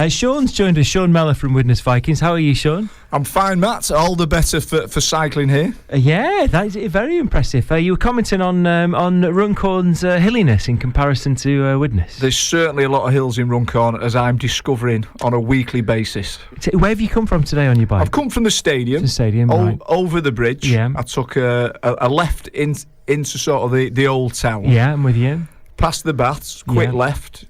Sean's joined us, Sean Mellor from Widnes Vikings. How are you, Sean? I'm fine, Matt. All the better for cycling here. Yeah, that's very impressive. You were commenting on Runcorn's hilliness in comparison to Widnes. There's certainly a lot of hills in Runcorn, as I'm discovering on a weekly basis. Where have you come from today on your bike? I've come from the stadium. Right. Over the bridge. Yeah. I took a left into sort of the old town. Yeah, I'm with you. Past the baths, quick left.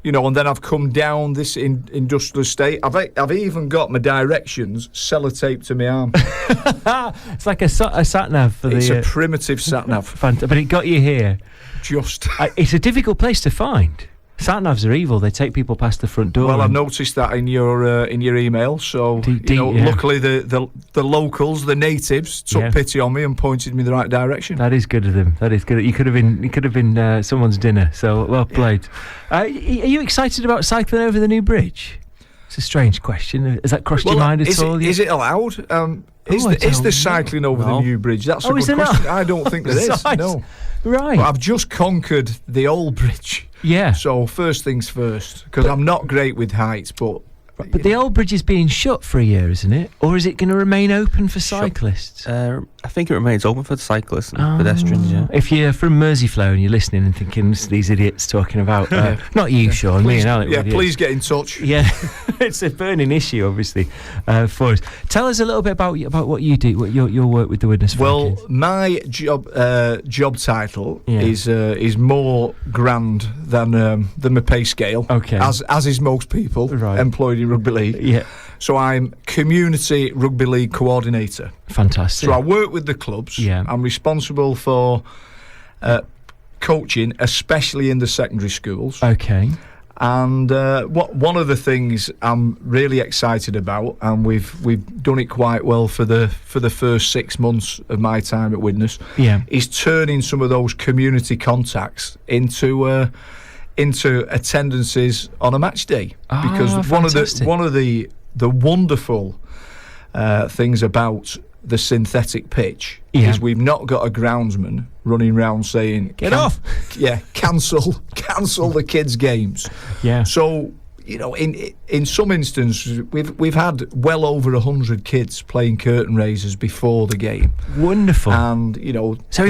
And then I've come down this industrial estate. I've even got my directions sellotaped to my arm. It's like a sat-nav for It's a primitive sat-nav. But it got you here. It's a difficult place to find. Sat-navs are evil. They take people past the front door. Well, I noticed that in your email. So luckily the locals, the natives, took pity on me and pointed me in the right direction. That is good of them. That is good. You could have been someone's dinner. So well played. Are you excited about cycling over the new bridge? It's a strange question. Has that crossed your mind at all? Is it allowed? Is the cycling over the new bridge? That's a good question. Not? I don't think there is. No. Right. But I've just conquered the old bridge. Yeah. So first things first, because I'm not great with heights, but the old bridge is being shut for a year, isn't it? Or is it going to remain open for cyclists? I think it remains open for the cyclists and pedestrians, yeah. If you're from Merseyflow and you're listening and thinking, these idiots talking about... not you, Sean, me and Alec. Yeah, please get in touch. Yeah, it's a burning issue, obviously, for us. Tell us a little bit about what you do, what your work with the Widnes Vikings. Well, my job title is more grand than my pay scale, as is most people employed in rugby league. Yeah. So I'm Community Rugby League Coordinator. Fantastic. So I work with the clubs. Yeah. I'm responsible for coaching, especially in the secondary schools. Okay. And one of the things I'm really excited about, and we've done it quite well for the first 6 months of my time at Widnes, is turning some of those community contacts into attendances on a match day. Because one of the wonderful things about the synthetic pitch is we've not got a groundsman running around saying get off. Cancel the kids' games. Yeah. So in some instances we've had well over 100 kids playing curtain raisers before the game. Wonderful. And so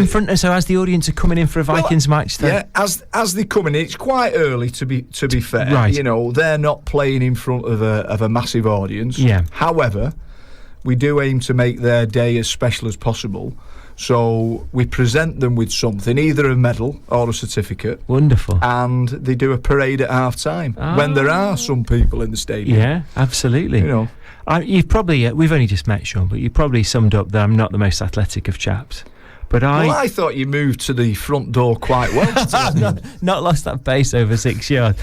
as the audience are coming in for a Vikings match, then as they come in, it's quite early to be fair. Right. They're not playing in front of a massive audience. Yeah. However, we do aim to make their day as special as possible. So we present them with something, either a medal or a certificate. Wonderful. And they do a parade at half-time when there are some people in the stadium. Yeah, absolutely. You've probably, we've only just met, Sean, but you probably summed up that I'm not the most athletic of chaps. But I thought you moved to the front door quite well. not lost that pace over 6 yards.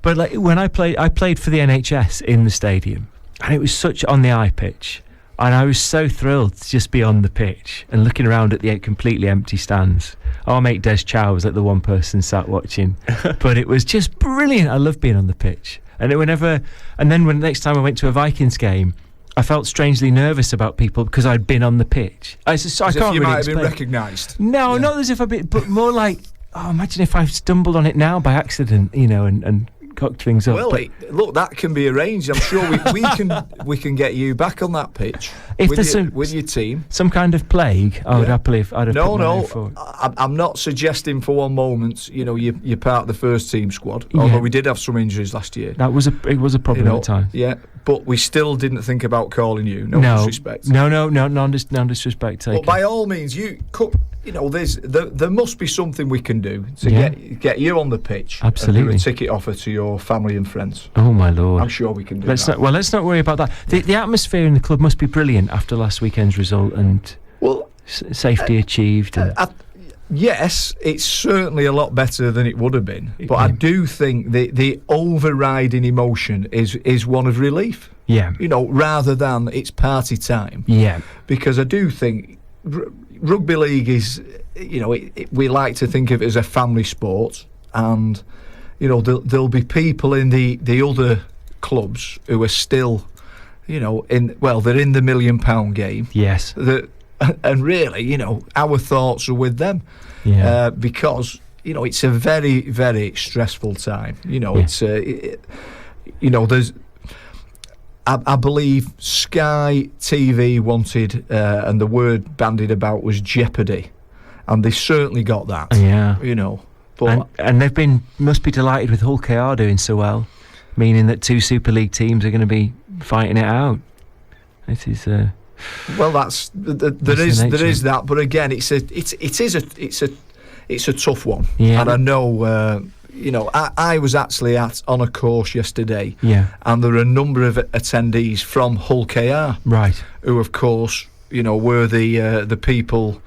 But when I played for the NHS in the stadium, and it was such on the eye pitch. And I was so thrilled to just be on the pitch and looking around at the completely empty stands. Our mate Des Chow was like the one person sat watching. But it was just brilliant. I love being on the pitch. And then when the next time I went to a Vikings game, I felt strangely nervous about people because I'd been on the pitch. I can't really might explain. have been recognised. No, not as if I'd been, but more like, imagine if I stumbled on it now by accident, and cocked things up. Well, look, that can be arranged. I'm sure we can get you back on that pitch with your team. Some kind of plague. I'd have put my name forward. I'm not suggesting for one moment. You're part of the first team squad. Although we did have some injuries last year. It was a problem at the time. Yeah, but we still didn't think about calling you. No disrespect. No, none disrespect taken. But by all means, there must be something we can do to get you on the pitch. Absolutely. And do a ticket offer to your family and friends. Oh my Lord! I'm sure we can do that. Let's not worry about that. The atmosphere in the club must be brilliant after last weekend's result and safety achieved. Yes, it's certainly a lot better than it would have been. But I do think the overriding emotion is one of relief. Yeah. Rather than it's party time. Yeah. Because I do think rugby league is, we like to think of it as a family sport, and there'll be people in the other clubs who are still, they're in the £1 million game. Yes. And really, our thoughts are with them. Yeah. Because it's a very, very stressful time. It's there's. I believe Sky TV wanted, and the word bandied about was jeopardy, and they certainly got that. Yeah. But and they've must be delighted with Hull KR doing so well, meaning that 2 Super League teams are going to be fighting it out. It is. Well, there is that, but again, it's a tough one. Yeah. And I know. I was actually on a course yesterday, and there were a number of attendees from Hull KR, right, who, of course, were the people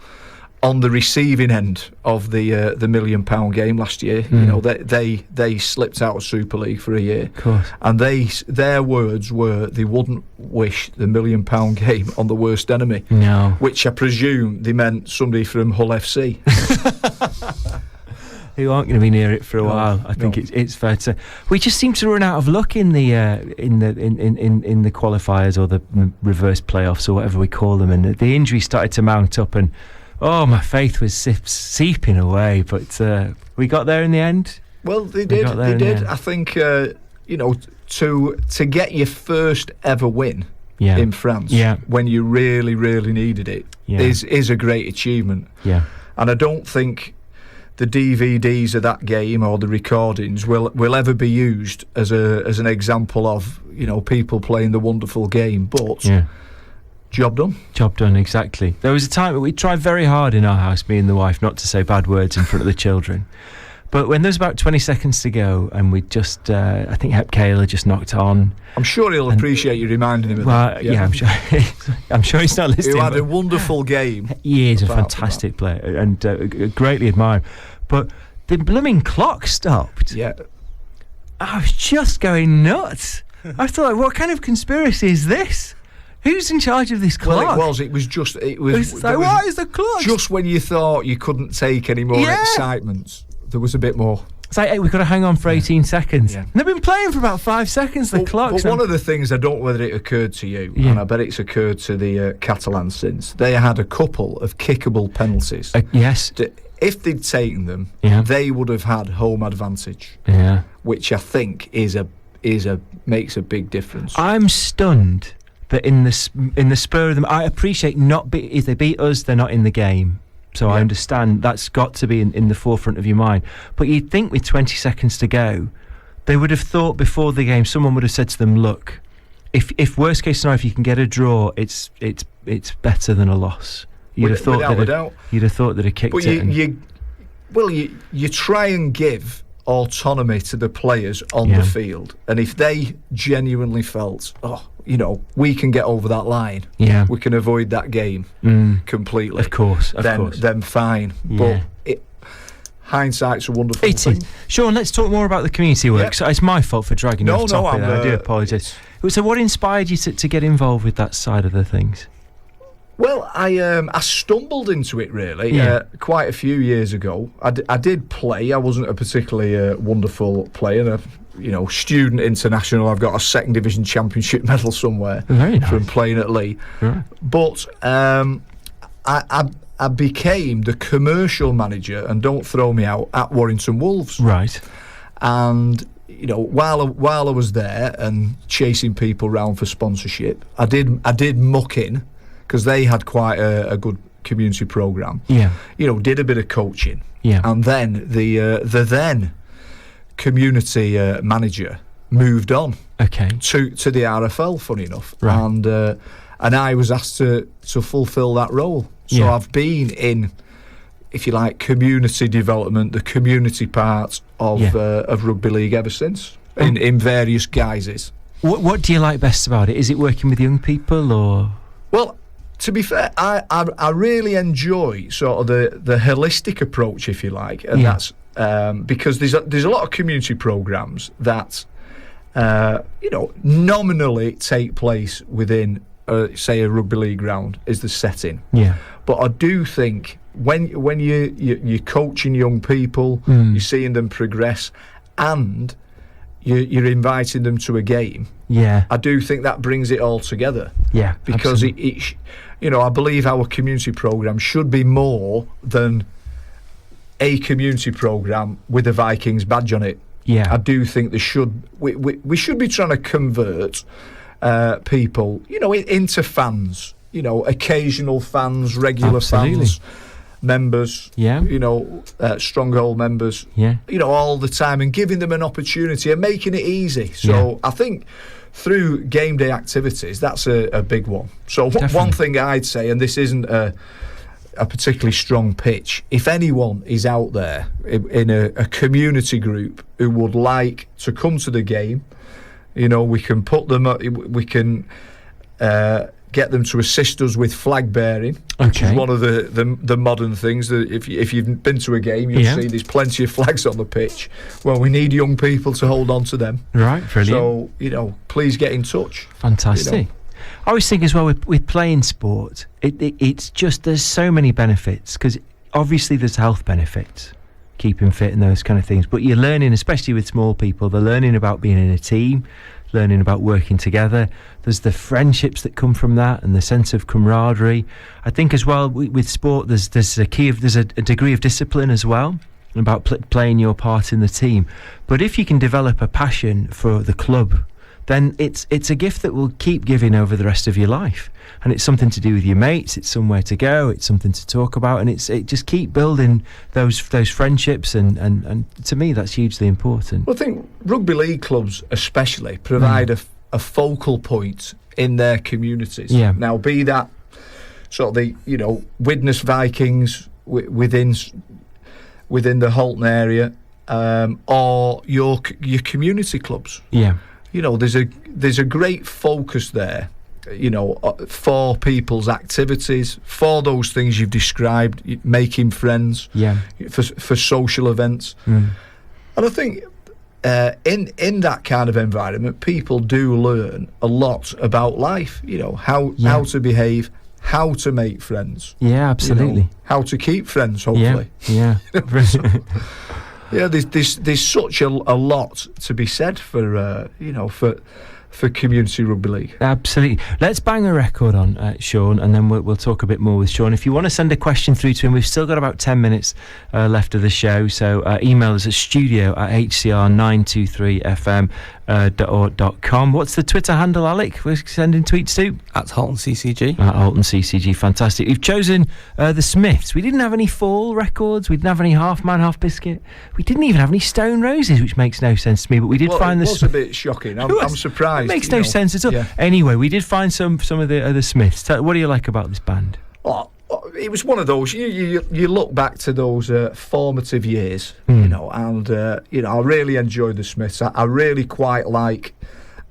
on the receiving end of the £1 million game last year. They slipped out of Super League for a year, of course, and their words were they wouldn't wish the £1 million game on the worst enemy. No, which I presume they meant somebody from Hull FC. Who aren't going to be near it for a while. I think it's fair to say. We just seem to run out of luck in the qualifiers or the reverse playoffs or whatever we call them, and the injuries started to mount up, and my faith was seeping away. But we got there in the end. Well, they did. I think to get your first ever win in France when you really, really needed it is a great achievement. Yeah, and I don't think the DVDs of that game or the recordings will ever be used as an example of people playing the wonderful game, but job done, exactly. There was a time that we tried very hard in our house, me and the wife, not to say bad words in front of the children, but when there's about 20 seconds to go and we just I think Hep Kayla just knocked on. I'm sure he'll appreciate you reminding him of that. Yeah, I'm sure he's not listening. He had a wonderful game. He is a fantastic player and greatly admire him. But the blooming clock stopped. Yeah. I was just going nuts. I thought, what kind of conspiracy is this? Who's in charge of this clock? Well, it was just... It was like, what is the clock? Just when you thought you couldn't take any more excitement, there was a bit more. It's like, hey, we've got to hang on for 18 seconds. Yeah. And they've been playing for about 5 seconds, the clock. But one of the things, I don't know whether it occurred to you, and I bet it's occurred to the Catalans since, they had a couple of kickable penalties. Yes. If they'd taken them, they would have had home advantage. Yeah. Which I think makes a big difference. I'm stunned that in the spur of them, I appreciate if they beat us, they're not in the game. So I understand that's got to be in the forefront of your mind. But you'd think with 20 seconds to go, they would have thought before the game, someone would have said to them, look, if worst case scenario, if you can get a draw, it's better than a loss. You'd have thought they'd have kicked it. You try and give autonomy to the players on the field, and if they genuinely felt, we can get over that line, we can avoid that game completely. Of course. Then fine. Yeah. But hindsight's a wonderful thing. Sean, let's talk more about the community work. So it's my fault for dragging you off topic. I do apologise. So what inspired you to get involved with that side of the things? Well, I stumbled into it really quite a few years ago. I did play. I wasn't a particularly wonderful player. Student international. I've got a second division championship medal somewhere from playing at Lee. Right. But I became the commercial manager, and don't throw me out, at Warrington Wolves. Right. And while I was there and chasing people around for sponsorship, I did muck in, because they had quite a good community programme. Yeah. Did a bit of coaching. Yeah. And then the then community manager moved on. Okay. To the RFL, funny enough. Right. And I was asked to fulfil that role. So I've been in, if you like, community development, the community part of rugby league ever since, in various guises. What do you like best about it? Is it working with young people or? Well, to be fair, I really enjoy sort of the holistic approach, if you like, and that's because there's a lot of community programs that nominally take place within say a rugby league ground is the setting. Yeah. But I do think when you're coaching young people, you're seeing them progress, and you're inviting them to a game. Yeah. I do think that brings it all together. Yeah. Because I believe our community programme should be more than a community programme with a Vikings badge on it. Yeah. I do think we should be trying to convert people, into fans. Occasional fans, regular fans, members. Yeah. Stronghold members. Yeah. All the time, and giving them an opportunity and making it easy. So I think through game day activities, that's a big one. So one thing I'd say, and this isn't a particularly strong pitch, if anyone is out there in a community group who would like to come to the game, we can put them up, we can get them to assist us with flag bearing, which is one of the modern things that if you've been to a game, you'll see there's plenty of flags on the pitch. Well, we need young people to hold on to them. Right, brilliant. So, please get in touch. Fantastic. I always think as well with playing sport, it's just there's so many benefits, because obviously there's health benefits, keeping fit and those kind of things, but you're learning, especially with small people, they're learning about being in a team, learning about working together. There's the friendships that come from that and the sense of camaraderie. I think as well with sport there's a degree of discipline as well about playing your part in the team. But if you can develop a passion for the club, then it's a gift that will keep giving over the rest of your life, and it's something to do with your mates, it's somewhere to go, it's something to talk about, and it just keep building those friendships, and to me that's hugely important. Well, I think rugby league clubs especially provide a focal point in their communities. Now, be that sort of the Widnes Vikings within the Halton area, or your community clubs. There's a great focus there, for people's activities, for those things you've described, making friends, for social events. And I think in that kind of environment, people do learn a lot about life, how to behave, how to make friends. Yeah, absolutely. How to keep friends, hopefully. Yeah. There's such a lot to be said for community rugby league. Absolutely. Let's bang a record on, Sean, and then we'll talk a bit more with Sean. If you want to send a question through to him, we've still got about 10 minutes left of the show, so email us at studio@hcr923fm.com. What's the Twitter handle, Alec, we're sending tweets to? At Halton CCG. At Halton CCG, fantastic. We've chosen the Smiths. We didn't have any Fall records, we didn't have any Half Man, Half Biscuit, we didn't even have any Stone Roses, which makes no sense to me, but we did find this. It was a bit shocking. I'm surprised. It makes no sense at all. Anyway, we did find some of the Smiths. What do you like about this band? It was one of those, you look back to those formative years, and I really enjoyed the Smiths. I really quite like,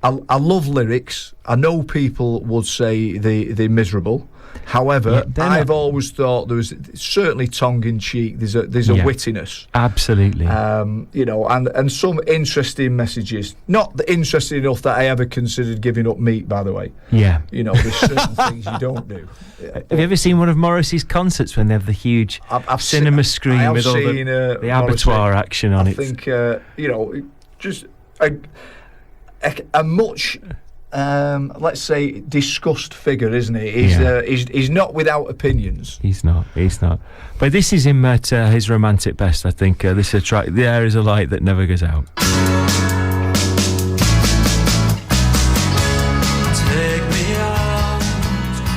I love lyrics. I know people would say they're miserable. However, I've always thought there was certainly tongue-in-cheek. There's a wittiness, absolutely. And some interesting messages. Not interesting enough that I ever considered giving up meat. By the way, there's certain things you don't do. Have you ever seen one of Morrissey's concerts when they have the huge cinema screen with all the abattoir action on it? I think just a much. Let's say discussed figure, isn't he? He's not without opinions. He's not. But this is him at his romantic best, I think. This is a track, There Is a Light That Never Goes Out. Take me out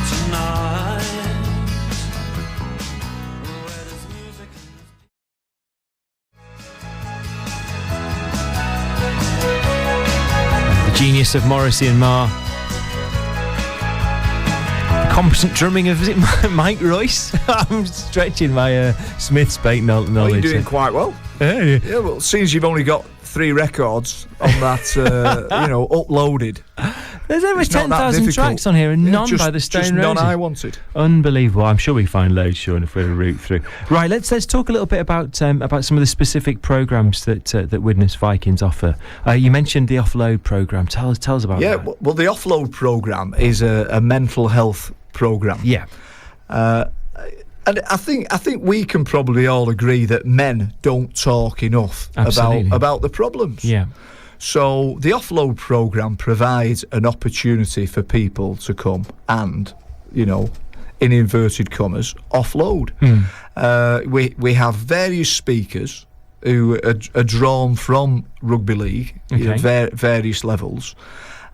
tonight. Where there's music. Genius of Morrissey and Marr. Competent drumming of, is it Mike Royce? I'm stretching my Smith's bait knowledge. Oh, you're doing quite well. Yeah, well, since you've only got 3 records on that, uploaded. There's over 10,000 tracks on here, and none by the Stone Roses. None I wanted. Unbelievable. I'm sure we find loads, Sean, if we're to root through. Right, let's talk a little bit about some of the specific programmes that Widnes Vikings offer. You mentioned the offload programme. Tell us about that. Yeah, well, the offload programme is a mental health programme. Yeah. And I think we can probably all agree that men don't talk enough about the problems. Yeah. So the offload programme provides an opportunity for people to come and, in inverted commas, offload. We have various speakers who are drawn from rugby league, various levels,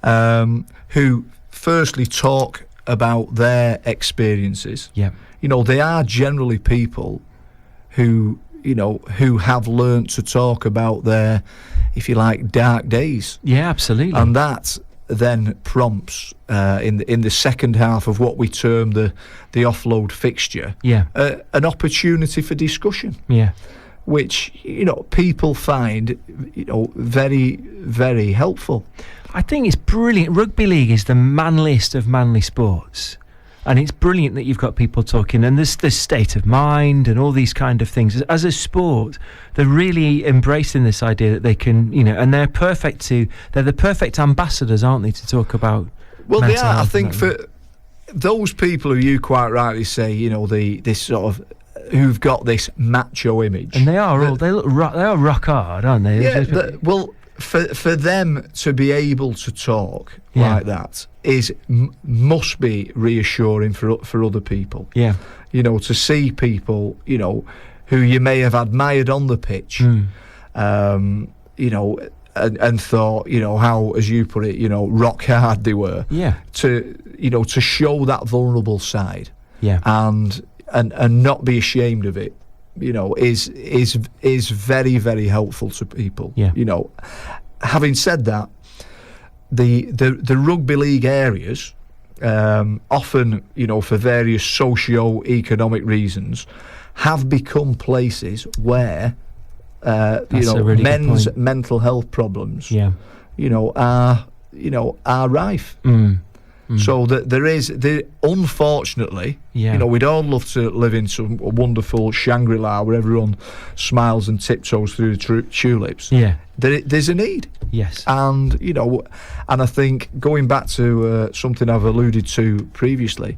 who firstly talk about their experiences. Yeah. They are generally people who have learnt to talk about their, if you like, dark days. Yeah, absolutely. And that then prompts in the second half of what we term the offload fixture, an opportunity for discussion. Yeah. Which people find very, very helpful. I think it's brilliant. Rugby league is the manliest of manly sports. And it's brilliant that you've got people talking, and there's the state of mind and all these kind of things. As a sport, they're really embracing this idea that they can, and they're the perfect ambassadors, aren't they, to talk about mental they are. health. I think for those people who you quite rightly say, this sort of, who've got this macho image. And they are they are rock hard, aren't they? Yeah, for them to be able to talk like that must be reassuring for other people. Yeah. To see people, who you may have admired on the pitch, and thought, how, as you put it, rock hard they were. Yeah. To show that vulnerable side. Yeah. And not be ashamed of it. Is very, very helpful to people. Yeah. Having said that, the rugby league areas, often, for various socio-economic reasons, have become places where, really men's mental health problems, are rife. So that there is, unfortunately, we'd all love to live in some wonderful Shangri-La where everyone smiles and tiptoes through the tulips. Yeah, there's a need. Yes, and and I think going back to something I've alluded to previously,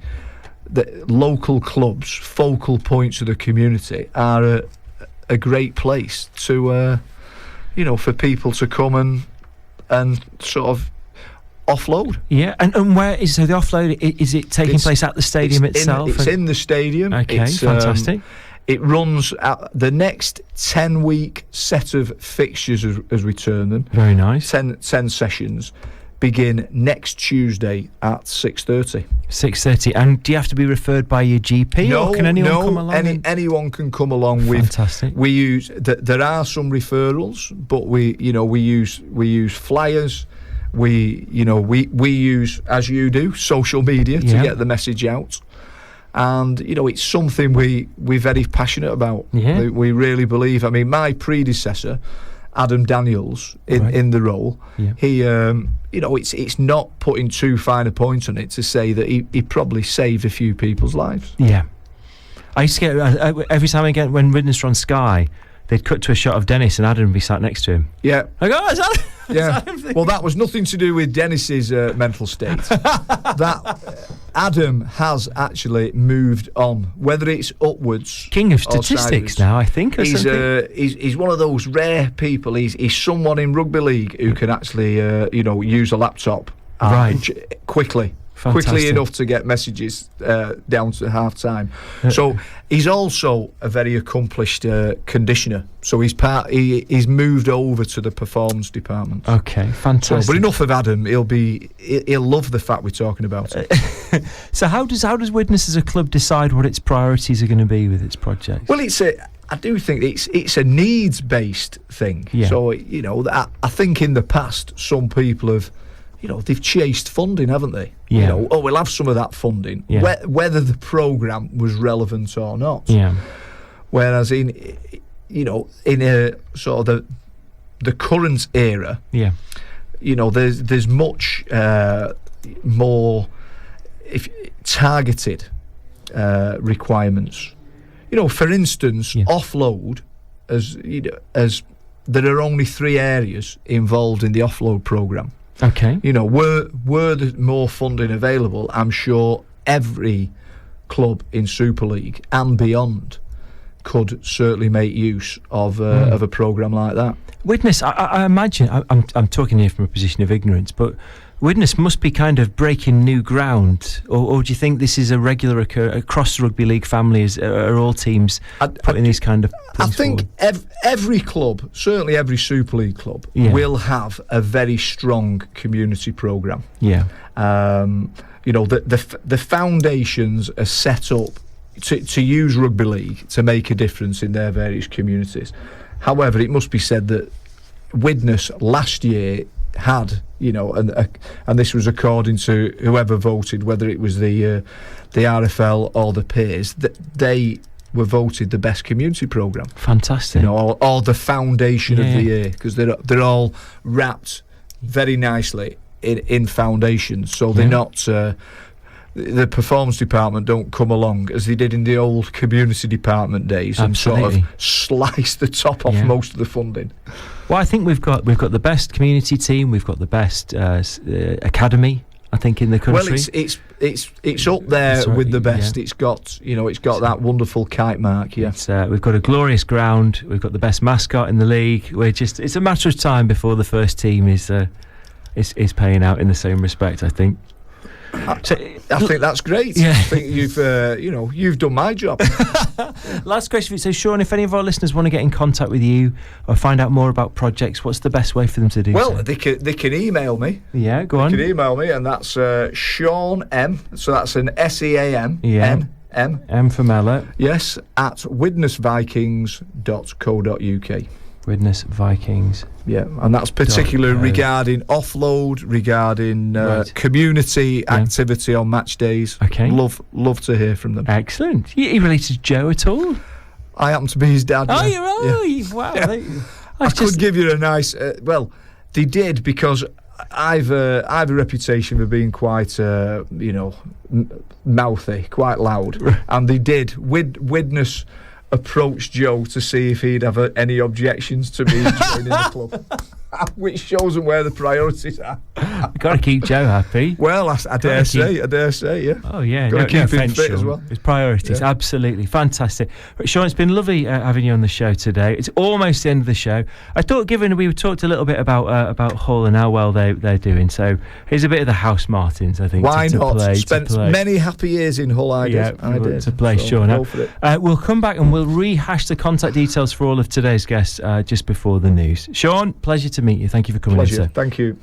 that local clubs, focal points of the community, are a great place to, for people to come and sort of offload. Yeah, and where is the offload? Is it taking place at the stadium itself? It's in the stadium. Okay, fantastic. It runs at the next 10-week set of fixtures, as we term them. Very nice. 10 sessions begin next Tuesday at 6:30. 6:30. And do you have to be referred by your GP, or can anyone come along? Anyone can come along. Fantastic. We use there are some referrals, but we use flyers. We use, as you do, social media to get the message out, and it's something we're very passionate about. Yeah. We really believe. I mean, my predecessor, Adam Daniels, in the role, he it's not putting too fine a point on it to say that he probably saved a few people's lives. Yeah, I used to get every time again when Widnes were on Sky, they'd cut to a shot of Dennis and Adam would be sat next to him. Yeah. Like, oh, is that? Yeah. Well, that was nothing to do with Dennis's mental state. That Adam has actually moved on, whether it's upwards. King of statistics now, I think. He's one of those rare people. He's someone in rugby league who can actually use a laptop quickly. Fantastic. Quickly enough to get messages down to half time. So he's also a very accomplished conditioner. So he's moved over to the performance department. Okay, fantastic. But enough of Adam. He'll love the fact we're talking about it. So how does Widnes as a club decide what its priorities are going to be with its projects? Well, I do think it's a needs-based thing. Yeah. So I think in the past some people have. They've chased funding, haven't they? Yeah. We'll have some of that funding, whether the programme was relevant or not. Yeah. Whereas in a sort of the current era, there's much more targeted requirements. For instance, offload as there are only 3 areas involved in the offload programme. Okay. Were there more funding available, I'm sure every club in Super League and beyond could certainly make use of a programme like that. Widnes, I imagine, I'm talking here from a position of ignorance, but Widnes must be kind of breaking new ground, or do you think this is a regular across the rugby league family? Are all teams putting these kind of things I think every club, certainly every Super League club, will have a very strong community programme. Yeah. The foundations are set up to use rugby league to make a difference in their various communities. However, it must be said that Widnes last year had, and this was according to whoever voted, whether it was the RFL or the peers, that they were voted the best community programme. Fantastic. Or the foundation of the year, because they're all wrapped very nicely in foundations, so they're not. The performance department don't come along as they did in the old community department days and sort of slice the top off most of the funding. Well, I think we've got the best community team. We've got the best academy, I think, in the country. Well, it's up there with the best. It's got that wonderful kite mark. Yeah, we've got a glorious ground. We've got the best mascot in the league. It's a matter of time before the first team is paying out in the same respect, I think. I think that's great. Yeah. I think you've done my job. Last question for you. So, Sean, if any of our listeners want to get in contact with you or find out more about projects, what's the best way for them to do so? Well, they can email me. Yeah, go on. They can email me, and that's Sean M. So that's an SEAM. Yeah. M for Mellor. Yes, at widnesvikings.co.uk. Widnes Vikings. Yeah, and that's particularly regarding offload, regarding community activity on match days. Okay. Love to hear from them. Excellent. You related to Joe at all? I happen to be his dad. Oh, you're right. Wow. Yeah. I could give you a nice... they did, because I've a reputation for being quite, mouthy, quite loud. And they did. Widnes approached Joe to see if he'd have any objections to me joining the club, which shows them where the priorities are. You've got to keep Joe happy. Well, I dare say, yeah. Oh, yeah. Got to keep him fit as well. His priorities, absolutely. Fantastic. But Sean, it's been lovely having you on the show today. It's almost the end of the show. I thought, given we talked a little bit about Hull and how well they're doing, so here's a bit of the House Martins, I think. Why to not? play, Spent many happy years in Hull, I did. To play, so Sean. Go for it. We'll come back and we'll rehash the contact details for all of today's guests just before the news. Sean, pleasure to meet you. Thank you for coming in, sir. Thank you.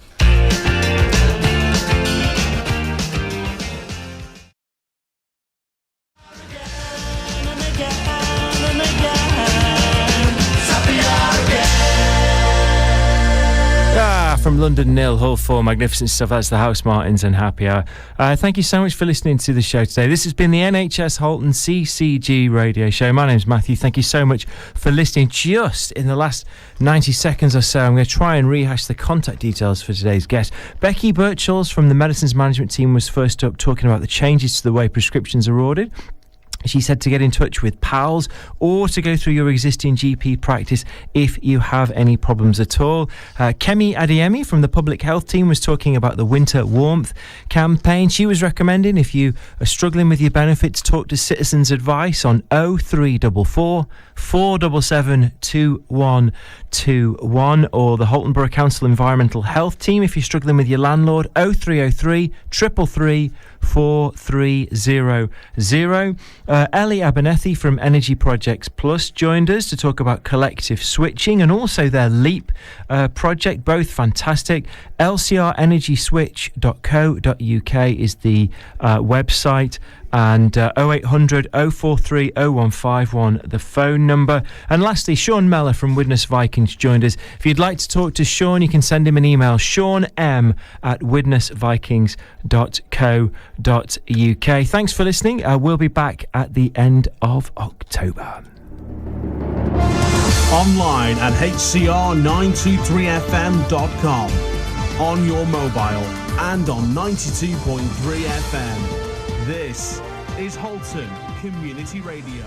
From London 0, Hull 4, magnificent stuff. That's the House Martins and Happy Hour. Thank you so much for listening to the show today. This has been the NHS Halton CCG radio show. My name's Matthew. Thank you so much for listening. Just in the last 90 seconds or so, I'm going to try and rehash the contact details for today's guest. Becky Birchalls from the Medicines Management Team was first up, talking about the changes to the way prescriptions are ordered. She said to get in touch with PALS or to go through your existing GP practice if you have any problems at all. Kemi Adeyemi from the Public Health Team was talking about the Winter Warmth campaign. She was recommending, if you are struggling with your benefits, talk to Citizens Advice on 0344 477 2121, or the Halton Borough Council Environmental Health Team if you're struggling with your landlord, 0303 333 4300. Ellie Abernethy from Energy Projects Plus joined us to talk about collective switching and also their LEAP project, both fantastic. lcrenergyswitch.co.uk is the website, and 0800 043 0151 the phone number. And lastly, Sean Mellor from Widnes Vikings joined us. If you'd like to talk to Sean, you can send him an email, seanm@widnesvikings.co.uk. Thanks for listening. We'll be back at the end of October. Online at hcr923fm.com, on your mobile and on 92.3 FM. This is Halton Community Radio.